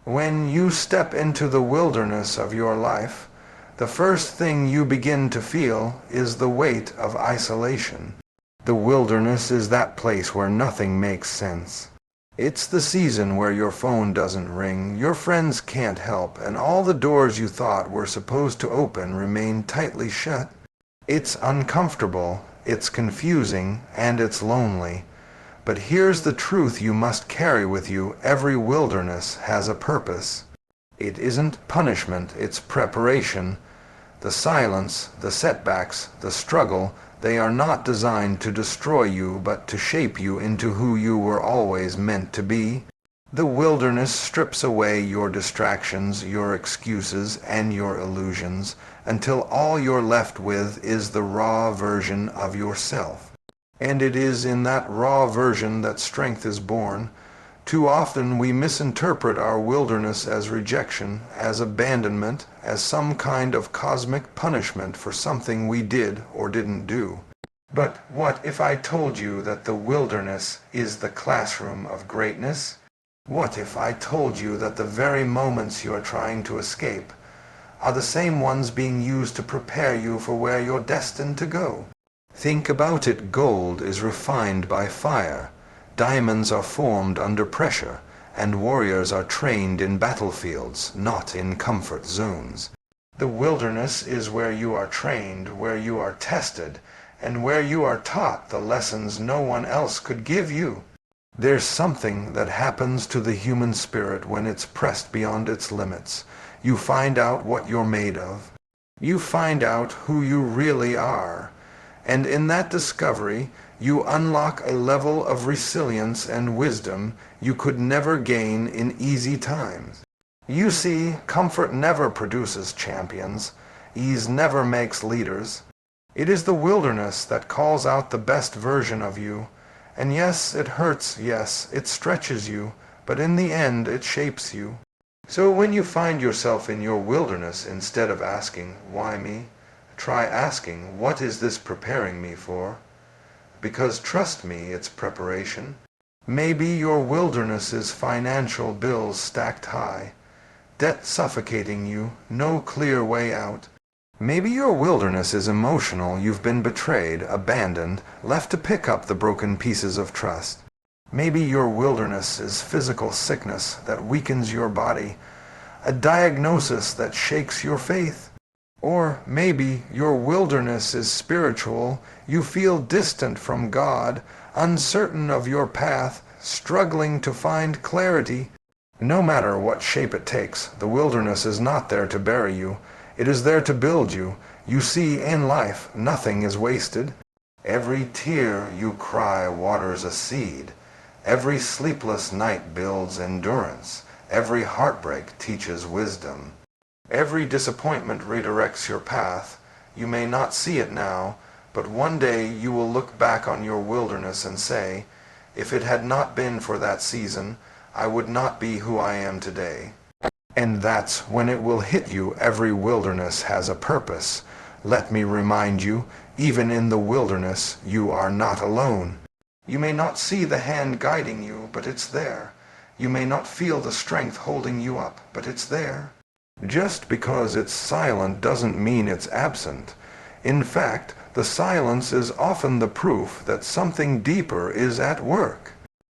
When you step into the wilderness of your life, the first thing you begin to feel is the weight of isolation. The wilderness is that place where nothing makes sense. It's the season where your phone doesn't ring, your friends can't help, and all the doors you thought were supposed to open remain tightly shut. It's uncomfortable, it's confusing, and it's lonely. But here's the truth you must carry with you: every wilderness has a purpose. It isn't punishment, it's preparation. The silence, the setbacks, the struggle, they are not designed to destroy you, but to shape you into who you were always meant to be. The wilderness strips away your distractions, your excuses, and your illusions, until all you're left with is the raw version of yourself. And it is in that raw version that strength is born. Too often we misinterpret our wilderness as rejection, as abandonment, as some kind of cosmic punishment for something we did or didn't do. But what if I told you that the wilderness is the classroom of greatness? What if I told you that the very moments you are trying to escape are the same ones being used to prepare you for where you're destined to go? Think about it. Gold is refined by fire, diamonds are formed under pressure, and warriors are trained in battlefields, not in comfort zones. The wilderness is where you are trained, where you are tested, and where you are taught the lessons no one else could give you. There's something that happens to the human spirit when it's pressed beyond its limits. You find out what you're made of. You find out who you really are. And in that discovery, you unlock a level of resilience and wisdom you could never gain in easy times. You see, comfort never produces champions. Ease never makes leaders. It is the wilderness that calls out the best version of you. And yes, it hurts, yes, it stretches you, but in the end it shapes you. So when you find yourself in your wilderness, instead of asking, "Why me?" try asking, "What is this preparing me for?" Because trust me, it's preparation. Maybe your wilderness is financial bills stacked high, debt suffocating you, no clear way out. Maybe your wilderness is emotional. You've been betrayed, abandoned, left to pick up the broken pieces of trust. Maybe your wilderness is physical sickness that weakens your body, a diagnosis that shakes your faith. Or maybe your wilderness is spiritual. You feel distant from God, uncertain of your path, struggling to find clarity. No matter what shape it takes, the wilderness is not there to bury you. It is there to build you. You see, in life, nothing is wasted. Every tear you cry waters a seed. Every sleepless night builds endurance. Every heartbreak teaches wisdom. Every disappointment redirects your path. You may not see it now, but one day you will look back on your wilderness and say, "If it had not been for that season, I would not be who I am today." And that's when it will hit you. Every wilderness has a purpose. Let me remind you, even in the wilderness, you are not alone. You may not see the hand guiding you, but it's there. You may not feel the strength holding you up, but it's there. Just because it's silent doesn't mean it's absent. In fact, the silence is often the proof that something deeper is at work.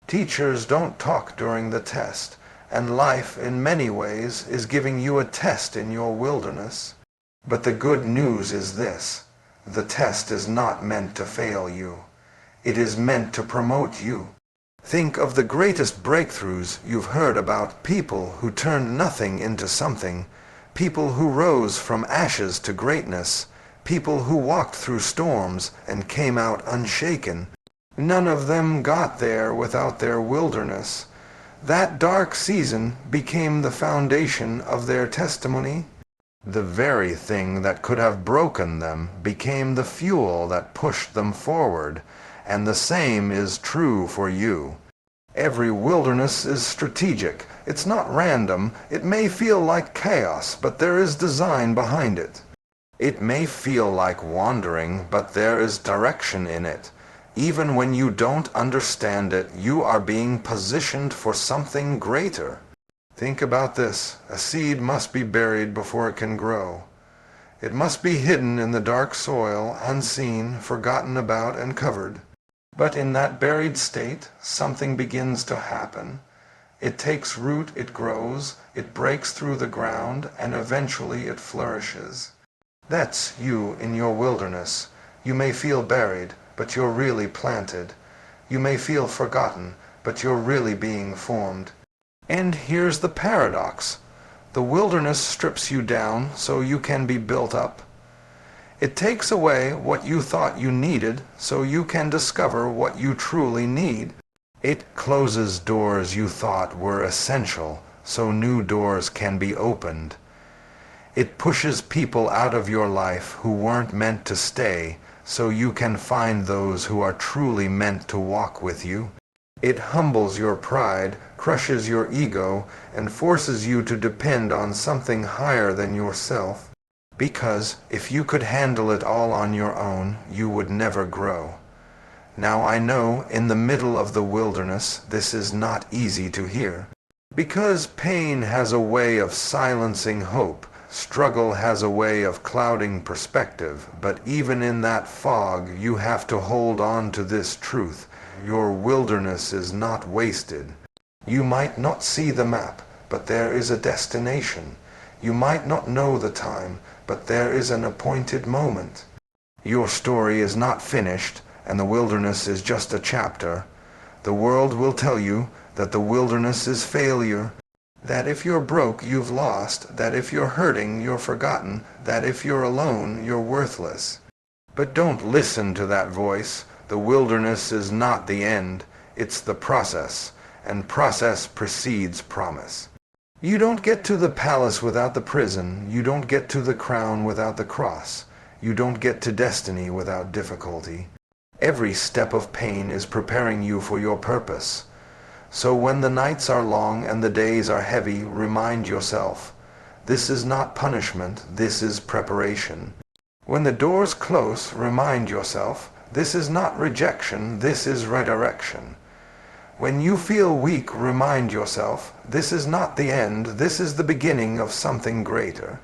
Teachers don't talk during the test, and life, in many ways, is giving you a test in your wilderness. But the good news is this: the test is not meant to fail you. It is meant to promote you. Think of the greatest breakthroughs you've heard about: people who turned nothing into something, people who rose from ashes to greatness, people who walked through storms and came out unshaken. None of them got there without their wilderness. That dark season became the foundation of their testimony. The very thing that could have broken them became the fuel that pushed them forward. And the same is true for you. Every wilderness is strategic. It's not random. It may feel like chaos, but there is design behind it. It may feel like wandering, but there is direction in it. Even when you don't understand it, you are being positioned for something greater. Think about this. A seed must be buried before it can grow. It must be hidden in the dark soil, unseen, forgotten about, and covered. But in that buried state, something begins to happen. It takes root, it grows, it breaks through the ground, and eventually it flourishes. That's you in your wilderness. You may feel buried, but you're really planted. You may feel forgotten, but you're really being formed. And here's the paradox. The wilderness strips you down so you can be built up. It takes away what you thought you needed so you can discover what you truly need. It closes doors you thought were essential so new doors can be opened. It pushes people out of your life who weren't meant to stay so you can find those who are truly meant to walk with you. It humbles your pride, crushes your ego, and forces you to depend on something higher than yourself. Because if you could handle it all on your own, you would never grow. Now I know in the middle of the wilderness this is not easy to hear. Because pain has a way of silencing hope, struggle has a way of clouding perspective, but even in that fog you have to hold on to this truth. Your wilderness is not wasted. You might not see the map, but there is a destination. You might not know the time, but there is an appointed moment. Your story is not finished, and the wilderness is just a chapter. The world will tell you that the wilderness is failure, that if you're broke, you've lost, that if you're hurting, you're forgotten, that if you're alone, you're worthless. But don't listen to that voice. The wilderness is not the end, it's the process, and process precedes promise. You don't get to the palace without the prison, you don't get to the crown without the cross, you don't get to destiny without difficulty. Every step of pain is preparing you for your purpose. So when the nights are long and the days are heavy, remind yourself, this is not punishment, this is preparation. When the doors close, remind yourself, this is not rejection, this is redirection. When you feel weak, remind yourself, this is not the end, this is the beginning of something greater.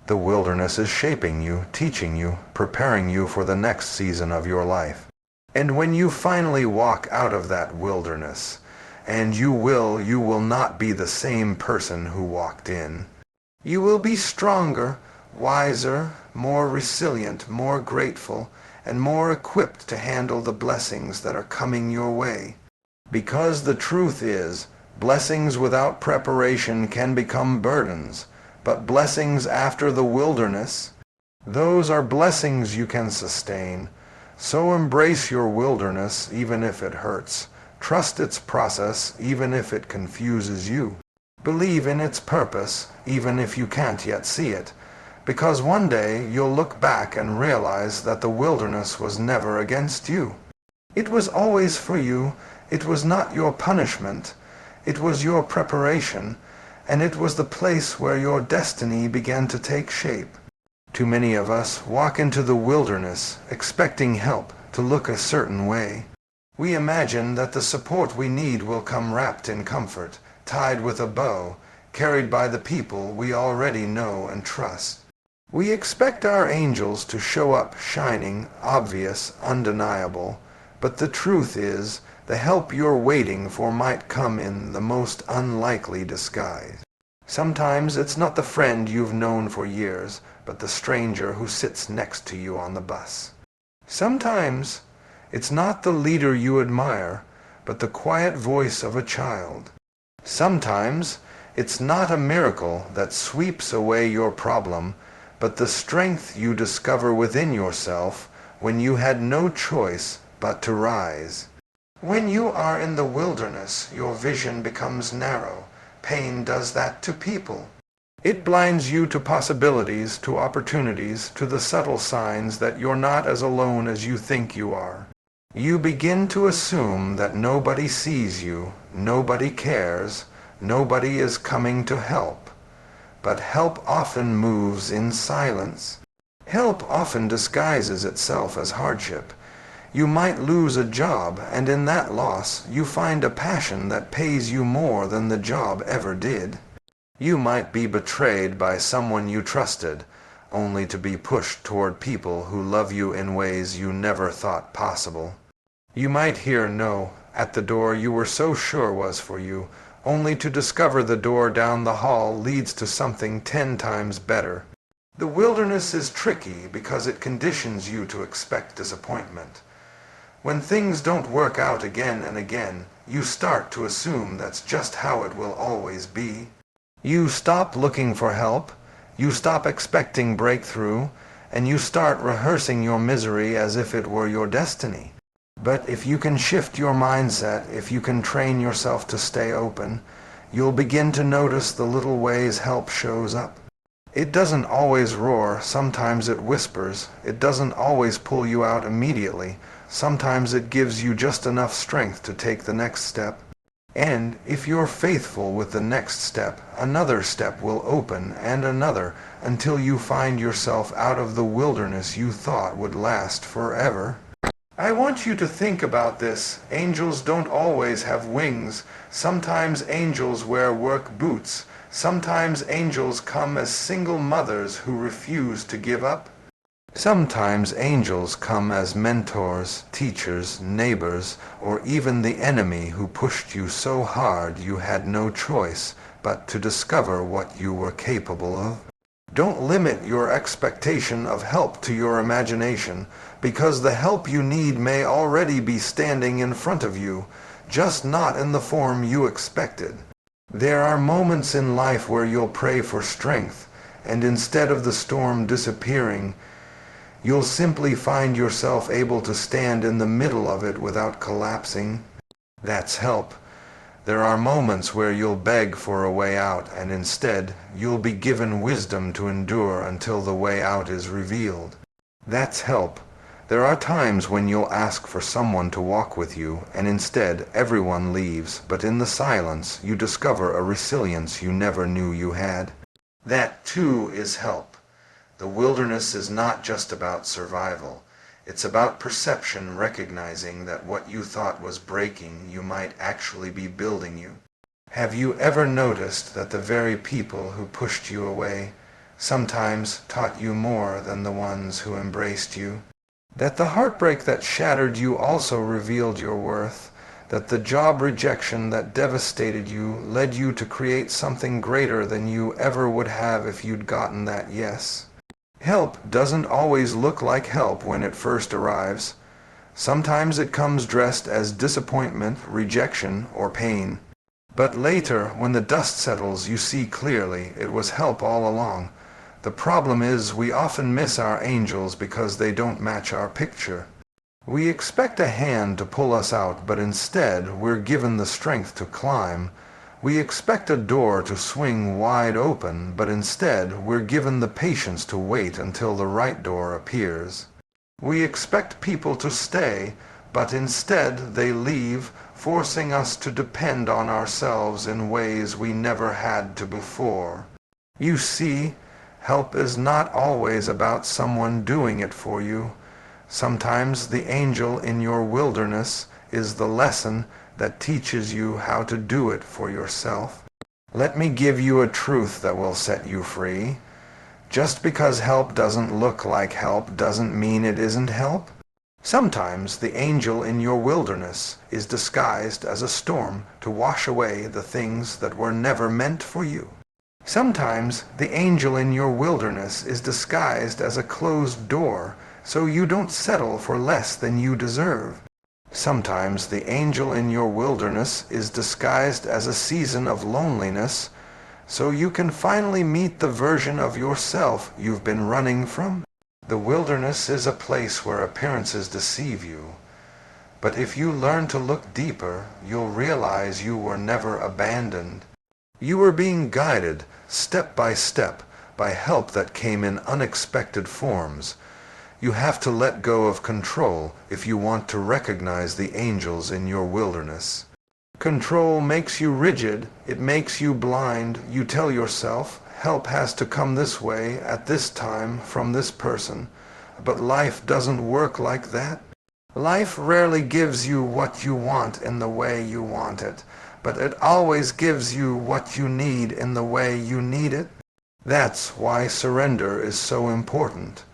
The wilderness is shaping you, teaching you, preparing you for the next season of your life. And when you finally walk out of that wilderness, and you will not be the same person who walked in. You will be stronger, wiser, more resilient, more grateful, and more equipped to handle the blessings that are coming your way. Because the truth is, blessings without preparation can become burdens, but blessings after the wilderness, those are blessings you can sustain. So embrace your wilderness even if it hurts. Trust its process even if it confuses you. Believe in its purpose even if you can't yet see it. Because one day you'll look back and realize that the wilderness was never against you. It was always for you. It was not your punishment. It was your preparation, and it was the place where your destiny began to take shape. Too many of us walk into the wilderness expecting help to look a certain way. We imagine that the support we need will come wrapped in comfort, tied with a bow, carried by the people we already know and trust. We expect our angels to show up shining, obvious, undeniable, but the truth is, the help you're waiting for might come in the most unlikely disguise. Sometimes it's not the friend you've known for years, but the stranger who sits next to you on the bus. Sometimes it's not the leader you admire, but the quiet voice of a child. Sometimes it's not a miracle that sweeps away your problem, but the strength you discover within yourself when you had no choice but to rise. When you are in the wilderness, your vision becomes narrow. Pain does that to people. It blinds you to possibilities, to opportunities, to the subtle signs that you're not as alone as you think you are. You begin to assume that nobody sees you, nobody cares, nobody is coming to help. But help often moves in silence. Help often disguises itself as hardship. You might lose a job, and in that loss you find a passion that pays you more than the job ever did. You might be betrayed by someone you trusted, only to be pushed toward people who love you in ways you never thought possible. You might hear no at the door you were so sure was for you, only to discover the door down the hall leads to something 10 times better. The wilderness is tricky because it conditions you to expect disappointment. When things don't work out again and again, you start to assume that's just how it will always be. You stop looking for help, you stop expecting breakthrough, and you start rehearsing your misery as if it were your destiny. But if you can shift your mindset, if you can train yourself to stay open, you'll begin to notice the little ways help shows up. It doesn't always roar, sometimes it whispers. It doesn't always pull you out immediately. Sometimes it gives you just enough strength to take the next step. And if you're faithful with the next step, another step will open and another until you find yourself out of the wilderness you thought would last forever. I want you to think about this. Angels don't always have wings. Sometimes angels wear work boots. Sometimes angels come as single mothers who refuse to give up. Sometimes angels come as mentors, teachers, neighbors, or even the enemy who pushed you so hard you had no choice but to discover what you were capable of. Don't limit your expectation of help to your imagination, because the help you need may already be standing in front of you, just not in the form you expected. There are moments in life where you'll pray for strength, and instead of the storm disappearing, you'll simply find yourself able to stand in the middle of it without collapsing. That's help. There are moments where you'll beg for a way out, and instead you'll be given wisdom to endure until the way out is revealed. That's help. There are times when you'll ask for someone to walk with you, and instead everyone leaves, but in the silence you discover a resilience you never knew you had. That too is help. The wilderness is not just about survival. It's about perception, recognizing that what you thought was breaking you might actually be building you. Have you ever noticed that the very people who pushed you away sometimes taught you more than the ones who embraced you? That the heartbreak that shattered you also revealed your worth? That the job rejection that devastated you led you to create something greater than you ever would have if you'd gotten that yes? Help doesn't always look like help when it first arrives. Sometimes it comes dressed as disappointment, rejection, or pain. But later, when the dust settles, you see clearly it was help all along. The problem is we often miss our angels because they don't match our picture. We expect a hand to pull us out, but instead we're given the strength to climb. We expect a door to swing wide open, but instead we're given the patience to wait until the right door appears. We expect people to stay, but instead they leave, forcing us to depend on ourselves in ways we never had to before. You see, help is not always about someone doing it for you. Sometimes the angel in your wilderness is the lesson that teaches you how to do it for yourself. Let me give you a truth that will set you free. Just because help doesn't look like help doesn't mean it isn't help. Sometimes the angel in your wilderness is disguised as a storm to wash away the things that were never meant for you. Sometimes the angel in your wilderness is disguised as a closed door so you don't settle for less than you deserve. Sometimes the angel in your wilderness is disguised as a season of loneliness so you can finally meet the version of yourself you've been running from. The wilderness is a place where appearances deceive you, but if you learn to look deeper, you'll realize you were never abandoned. You were being guided, step by step, by help that came in unexpected forms. You have to let go of control if you want to recognize the angels in your wilderness. Control makes you rigid, it makes you blind. You tell yourself, help has to come this way, at this time, from this person. But life doesn't work like that. Life rarely gives you what you want in the way you want it, but it always gives you what you need in the way you need it. That's why surrender is so important.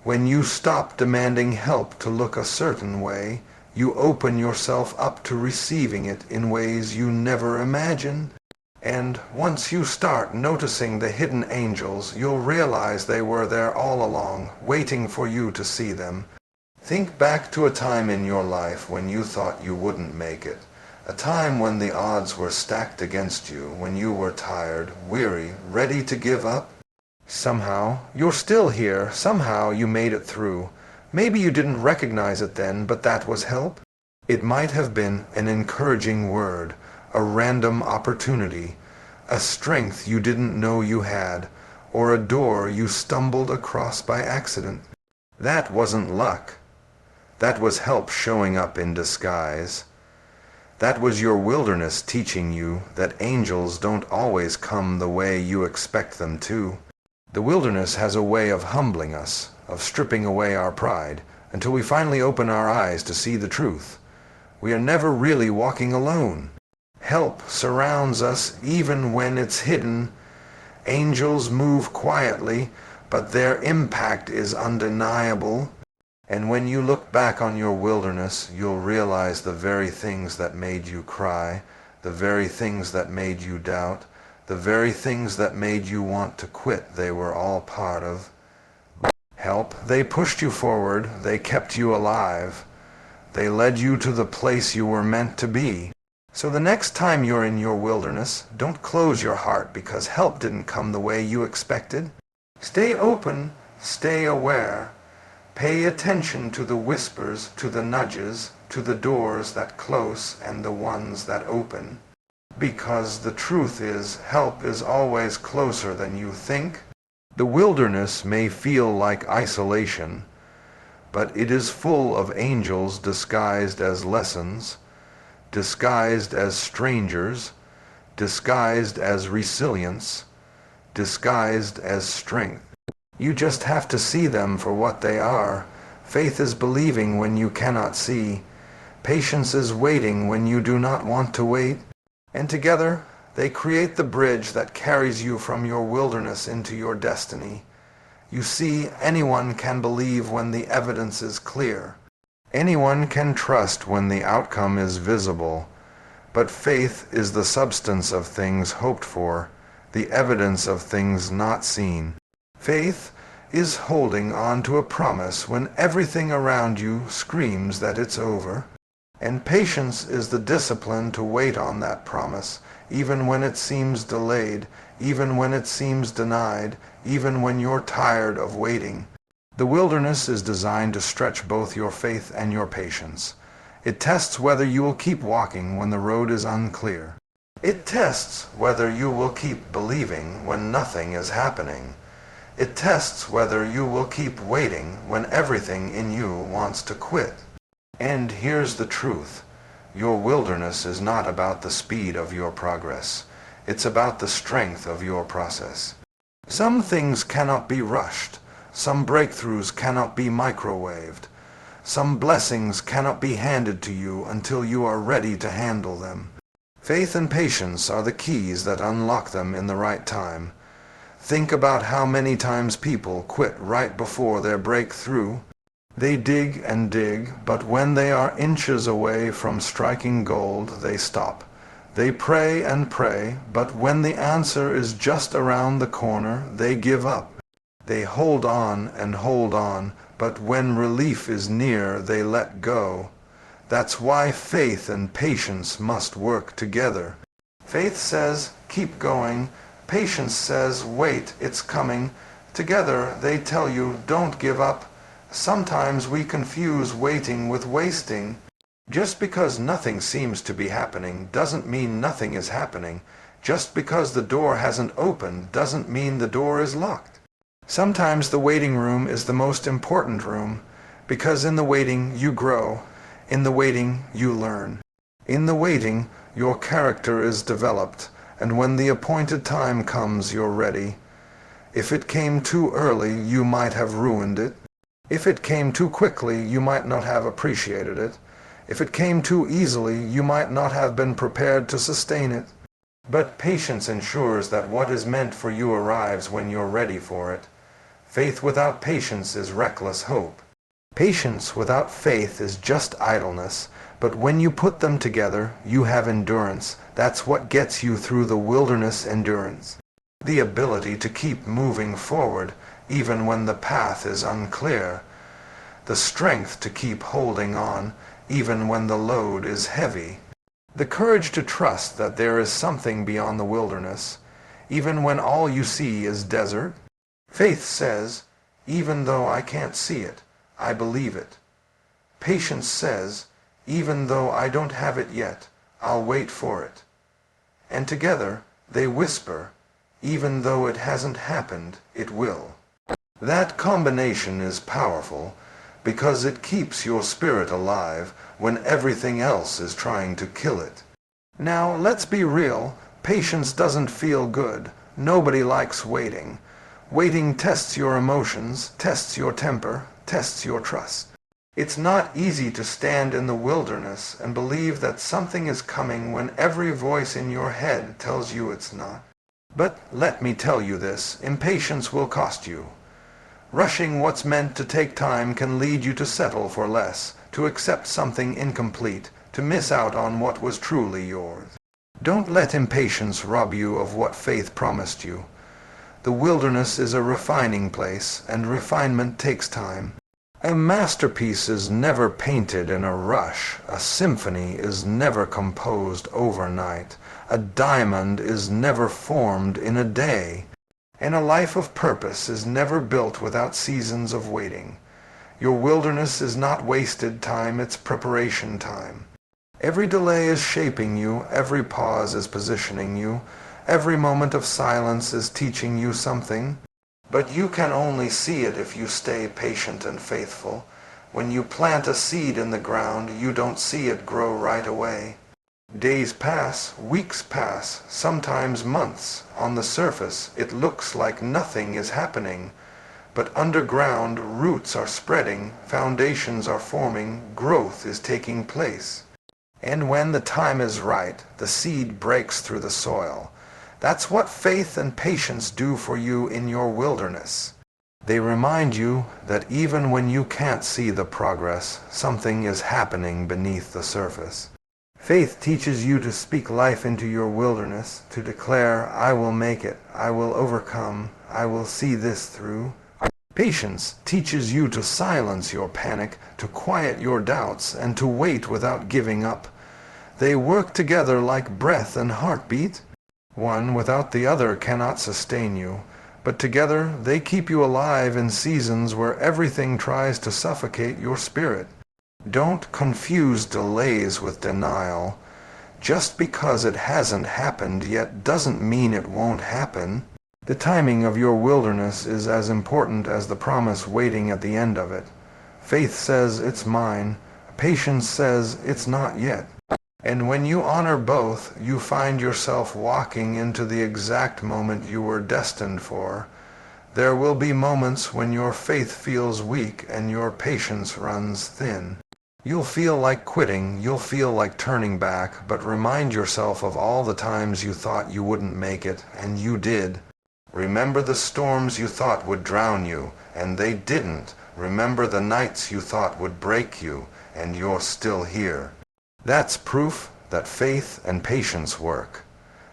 When you stop demanding help to look a certain way, you open yourself up to receiving it in ways you never imagined. And once you start noticing the hidden angels, you'll realize they were there all along, waiting for you to see them. Think back to a time in your life when you thought you wouldn't make it. A time when the odds were stacked against you, when you were tired, weary, ready to give up. Somehow, you're still here. Somehow you made it through. Maybe you didn't recognize it then, but that was help. It might have been an encouraging word, a random opportunity, a strength you didn't know you had, or a door you stumbled across by accident. That wasn't luck. That was help showing up in disguise. That was your wilderness teaching you that angels don't always come the way you expect them to. The wilderness has a way of humbling us, of stripping away our pride, until we finally open our eyes to see the truth. We are never really walking alone. Help surrounds us even when it's hidden. Angels move quietly, but their impact is undeniable. And when you look back on your wilderness, you'll realize the very things that made you cry, the very things that made you doubt, the very things that made you want to quit, they were all part of help. They pushed you forward. They kept you alive. They led you to the place you were meant to be. So the next time you're in your wilderness, don't close your heart because help didn't come the way you expected. Stay open, stay aware. Pay attention to the whispers, to the nudges, to the doors that close and the ones that open. Because the truth is, help is always closer than you think. The wilderness may feel like isolation, but it is full of angels disguised as lessons, disguised as strangers, disguised as resilience, disguised as strength. You just have to see them for what they are. Faith is believing when you cannot see. Patience is waiting when you do not want to wait. And together, they create the bridge that carries you from your wilderness into your destiny. You see, anyone can believe when the evidence is clear. Anyone can trust when the outcome is visible. But faith is the substance of things hoped for, the evidence of things not seen. Faith is holding on to a promise when everything around you screams that it's over. And patience is the discipline to wait on that promise, even when it seems delayed, even when it seems denied, even when you're tired of waiting. The wilderness is designed to stretch both your faith and your patience. It tests whether you will keep walking when the road is unclear. It tests whether you will keep believing when nothing is happening. It tests whether you will keep waiting when everything in you wants to quit. And here's the truth. Your wilderness is not about the speed of your progress. It's about the strength of your process. Some things cannot be rushed. Some breakthroughs cannot be microwaved. Some blessings cannot be handed to you until you are ready to handle them. Faith and patience are the keys that unlock them in the right time. Think about how many times people quit right before their breakthrough. They dig and dig, but when they are inches away from striking gold, they stop. They pray and pray, but when the answer is just around the corner, they give up. They hold on and hold on, but when relief is near, they let go. That's why faith and patience must work together. Faith says, keep going. Patience says, wait, it's coming. Together, they tell you, don't give up. Sometimes we confuse waiting with wasting. Just because nothing seems to be happening doesn't mean nothing is happening. Just because the door hasn't opened doesn't mean the door is locked. Sometimes the waiting room is the most important room, because in the waiting you grow. In the waiting you learn. In the waiting your character is developed, and when the appointed time comes you're ready. If it came too early, you might have ruined it. If it came too quickly, you might not have appreciated it. If it came too easily, you might not have been prepared to sustain it. But patience ensures that what is meant for you arrives when you're ready for it. Faith without patience is reckless hope. Patience without faith is just idleness, but when you put them together, you have endurance. That's what gets you through the wilderness. Endurance. The ability to keep moving forward, even when the path is unclear. The strength to keep holding on, even when the load is heavy. The courage to trust that there is something beyond the wilderness, even when all you see is desert. Faith says, even though I can't see it, I believe it. Patience says, even though I don't have it yet, I'll wait for it. And together they whisper, even though it hasn't happened, it will. That combination is powerful because it keeps your spirit alive when everything else is trying to kill it. Now, let's be real. Patience doesn't feel good. Nobody likes waiting. Waiting tests your emotions, tests your temper, tests your trust. It's not easy to stand in the wilderness and believe that something is coming when every voice in your head tells you it's not. But let me tell you this, impatience will cost you. Rushing what's meant to take time can lead you to settle for less, to accept something incomplete, to miss out on what was truly yours. Don't let impatience rob you of what faith promised you. The wilderness is a refining place, and refinement takes time. A masterpiece is never painted in a rush. A symphony is never composed overnight. A diamond is never formed in a day. And a life of purpose is never built without seasons of waiting. Your wilderness is not wasted time, it's preparation time. Every delay is shaping you, every pause is positioning you, every moment of silence is teaching you something. But you can only see it if you stay patient and faithful. When you plant a seed in the ground, you don't see it grow right away. Days pass, weeks pass, sometimes months. On the surface, it looks like nothing is happening. But underground, roots are spreading, foundations are forming, growth is taking place. And when the time is right, the seed breaks through the soil. That's what faith and patience do for you in your wilderness. They remind you that even when you can't see the progress, something is happening beneath the surface. Faith teaches you to speak life into your wilderness, to declare, I will make it, I will overcome, I will see this through. Patience teaches you to silence your panic, to quiet your doubts, and to wait without giving up. They work together like breath and heartbeat. One without the other cannot sustain you, but together they keep you alive in seasons where everything tries to suffocate your spirit. Don't confuse delays with denial. Just because it hasn't happened yet doesn't mean it won't happen. The timing of your wilderness is as important as the promise waiting at the end of it. Faith says it's mine. Patience says it's not yet. And when you honor both, you find yourself walking into the exact moment you were destined for. There will be moments when your faith feels weak and your patience runs thin. You'll feel like quitting, you'll feel like turning back, but remind yourself of all the times you thought you wouldn't make it, and you did. Remember the storms you thought would drown you, and they didn't. Remember the nights you thought would break you, and you're still here. That's proof that faith and patience work.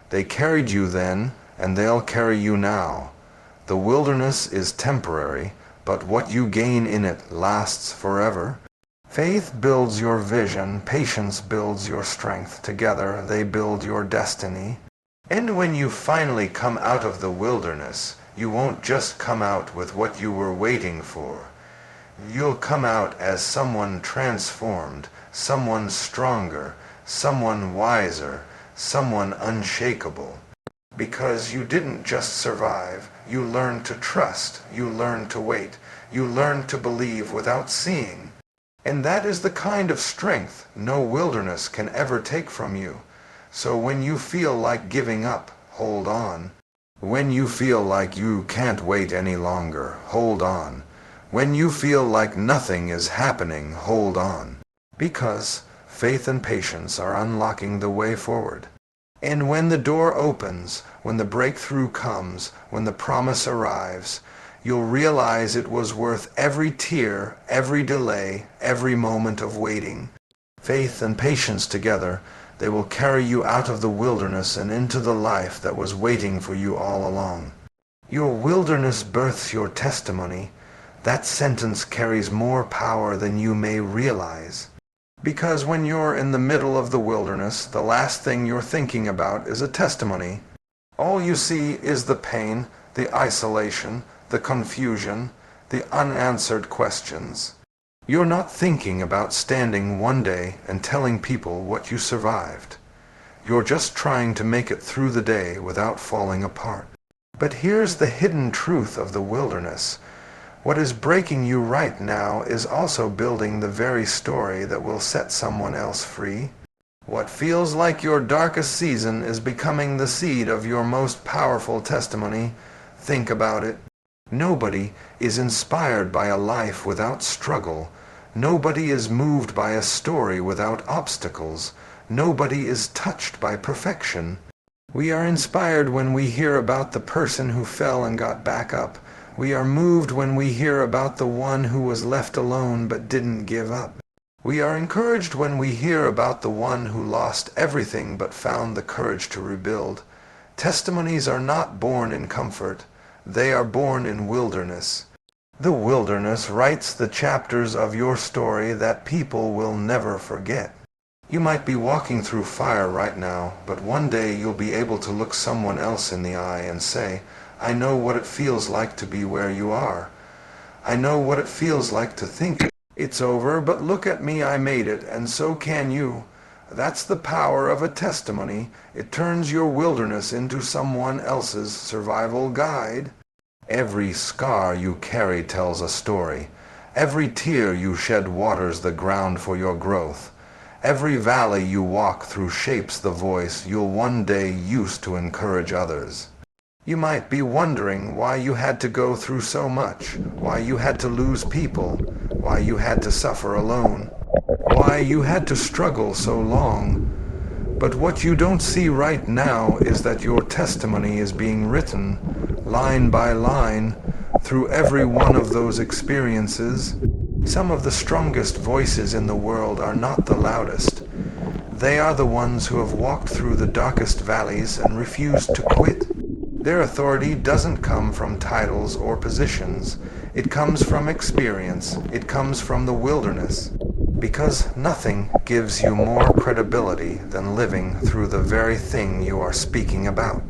They carried you then, and they'll carry you now. The wilderness is temporary, but what you gain in it lasts forever. Faith builds your vision, patience builds your strength. Together they build your destiny. And when you finally come out of the wilderness, you won't just come out with what you were waiting for. You'll come out as someone transformed, someone stronger, someone wiser, someone unshakable. Because you didn't just survive, you learned to trust, you learned to wait, you learned to believe without seeing. And that is the kind of strength no wilderness can ever take from you. So when you feel like giving up, hold on. When you feel like you can't wait any longer, hold on. When you feel like nothing is happening, hold on. Because faith and patience are unlocking the way forward. And when the door opens, when the breakthrough comes, when the promise arrives, you'll realize it was worth every tear, every delay, every moment of waiting. Faith and patience together, they will carry you out of the wilderness and into the life that was waiting for you all along. Your wilderness births your testimony. That sentence carries more power than you may realize. Because when you're in the middle of the wilderness, the last thing you're thinking about is a testimony. All you see is the pain, the isolation, the confusion, the unanswered questions. You're not thinking about standing one day and telling people what you survived. You're just trying to make it through the day without falling apart. But here's the hidden truth of the wilderness. What is breaking you right now is also building the very story that will set someone else free. What feels like your darkest season is becoming the seed of your most powerful testimony. Think about it. Nobody is inspired by a life without struggle. Nobody is moved by a story without obstacles. Nobody is touched by perfection. We are inspired when we hear about the person who fell and got back up. We are moved when we hear about the one who was left alone but didn't give up. We are encouraged when we hear about the one who lost everything but found the courage to rebuild. Testimonies are not born in comfort. They are born in wilderness. The wilderness writes the chapters of your story that people will never forget. You might be walking through fire right now, but one day you'll be able to look someone else in the eye and say, I know what it feels like to be where you are. I know what it feels like to think it's over, but look at me, I made it, and so can you. That's the power of a testimony. It turns your wilderness into someone else's survival guide. Every scar you carry tells a story. Every tear you shed waters the ground for your growth. Every valley you walk through shapes the voice you'll one day use to encourage others. You might be wondering why you had to go through so much, why you had to lose people, why you had to suffer alone, why you had to struggle so long. But what you don't see right now is that your testimony is being written, line by line, through every one of those experiences. Some of the strongest voices in the world are not the loudest. They are the ones who have walked through the darkest valleys and refused to quit. Their authority doesn't come from titles or positions. It comes from experience. It comes from the wilderness. Because nothing gives you more credibility than living through the very thing you are speaking about.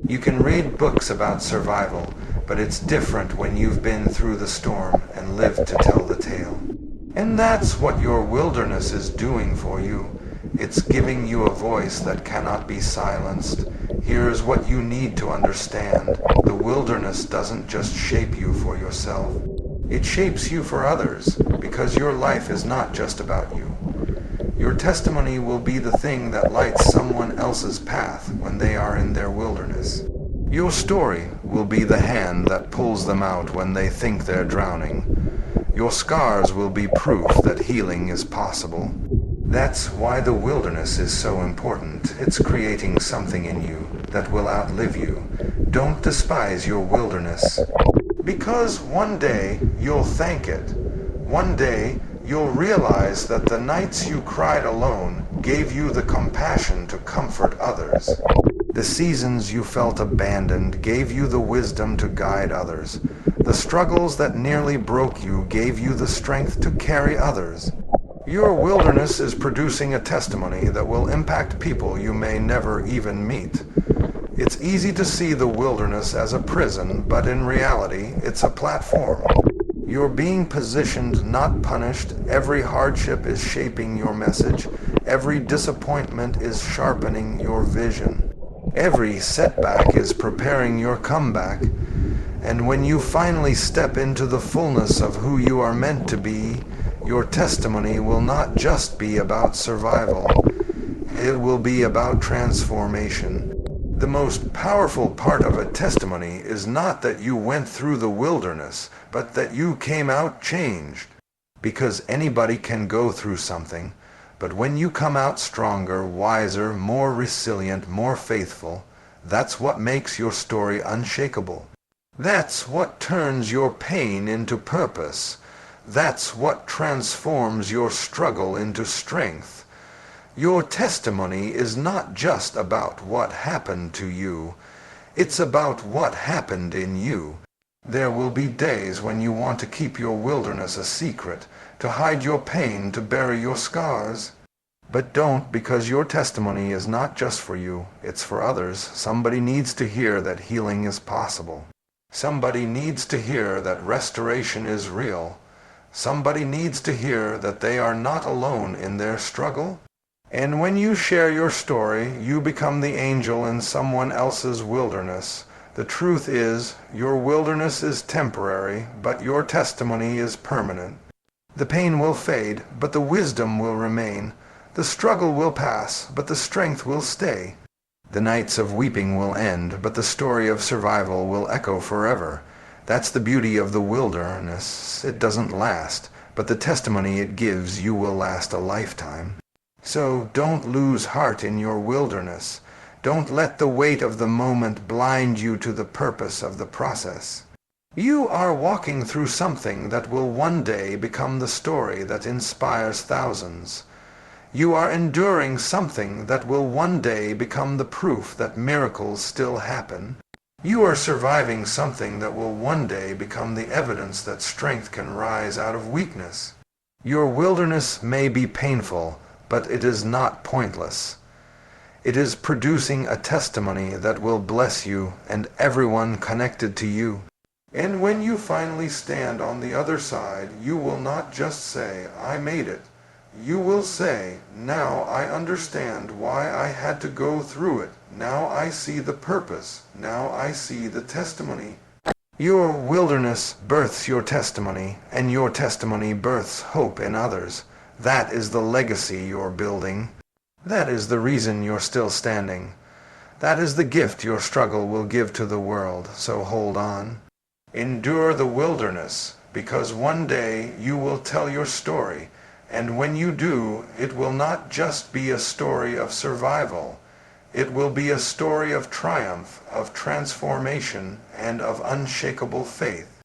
You can read books about survival, but it's different when you've been through the storm and lived to tell the tale. And that's what your wilderness is doing for you. It's giving you a voice that cannot be silenced. Here's what you need to understand. The wilderness doesn't just shape you for yourself. It shapes you for others, because your life is not just about you. Your testimony will be the thing that lights someone else's path when they are in their wilderness. Your story will be the hand that pulls them out when they think they're drowning. Your scars will be proof that healing is possible. That's why the wilderness is so important. It's creating something in you that will outlive you. Don't despise your wilderness, because one day you'll thank it. One day you'll realize that the nights you cried alone gave you the compassion to comfort others. The seasons you felt abandoned gave you the wisdom to guide others. The struggles that nearly broke you gave you the strength to carry others. Your wilderness is producing a testimony that will impact people you may never even meet. It's easy to see the wilderness as a prison, but in reality, it's a platform. You're being positioned, not punished. Every hardship is shaping your message. Every disappointment is sharpening your vision. Every setback is preparing your comeback. And when you finally step into the fullness of who you are meant to be, your testimony will not just be about survival. It will be about transformation. The most powerful part of a testimony is not that you went through the wilderness, but that you came out changed. Because anybody can go through something, But when you come out stronger, wiser, more resilient, more faithful, that's what makes your story unshakable. That's what turns your pain into purpose. That's what transforms your struggle into strength. Your testimony is not just about what happened to you. It's about what happened in you. There will be days when you want to keep your wilderness a secret, to hide your pain, to bury your scars. But don't, because your testimony is not just for you, it's for others. Somebody needs to hear that healing is possible. Somebody needs to hear that restoration is real. Somebody needs to hear that they are not alone in their struggle. And when you share your story, you become the angel in someone else's wilderness. The truth is, your wilderness is temporary, but your testimony is permanent. The pain will fade, but the wisdom will remain. The struggle will pass, but the strength will stay. The nights of weeping will end, but the story of survival will echo forever. That's the beauty of the wilderness. It doesn't last, but the testimony it gives you will last a lifetime. So don't lose heart in your wilderness. Don't let the weight of the moment blind you to the purpose of the process. You are walking through something that will one day become the story that inspires thousands. You are enduring something that will one day become the proof that miracles still happen. You are surviving something that will one day become the evidence that strength can rise out of weakness. Your wilderness may be painful, but it is not pointless. It is producing a testimony that will bless you and everyone connected to you. And when you finally stand on the other side, you will not just say, "I made it." You will say, "Now I understand why I had to go through it. Now I see the purpose. Now I see the testimony." Your wilderness births your testimony, and your testimony births hope in others. That is the legacy you're building. That is the reason you're still standing. That is the gift your struggle will give to the world, so hold on. Endure the wilderness, because one day you will tell your story. And when you do, it will not just be a story of survival. It will be a story of triumph, of transformation, and of unshakable faith.